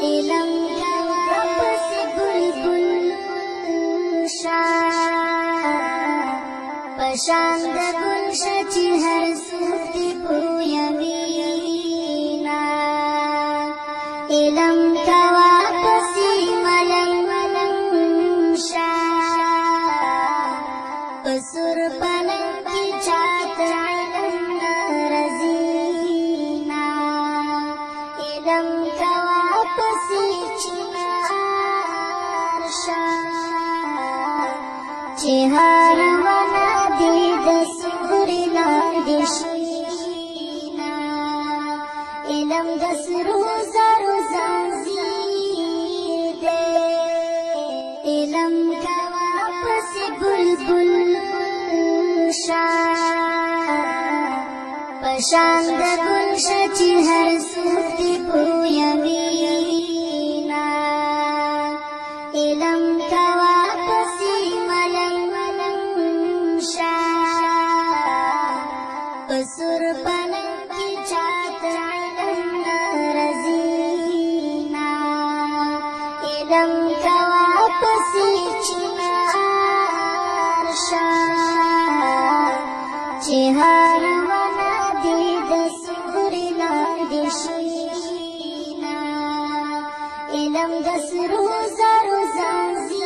علم کوا پس بلبل شا پشان د گلشا چی هر سوختی پویوینا علم کوا پسی ملنگ شا پسر پلنگ کی چات علم رزینا علم کوا پسی چنار شا چهار ونا دید سوری لاندی شینا علم دس روزا زنزیر دے علم کوا پس بلبل شا پشان د گلشا چی هر سوختی پویوینا علم کوا پسی ملنگ شا پسر پلنگ کی چات علم رزینا علم کوا پسی چنار شا چهار ونا دید سوری لاندی شینا علم دس روزا زنزیر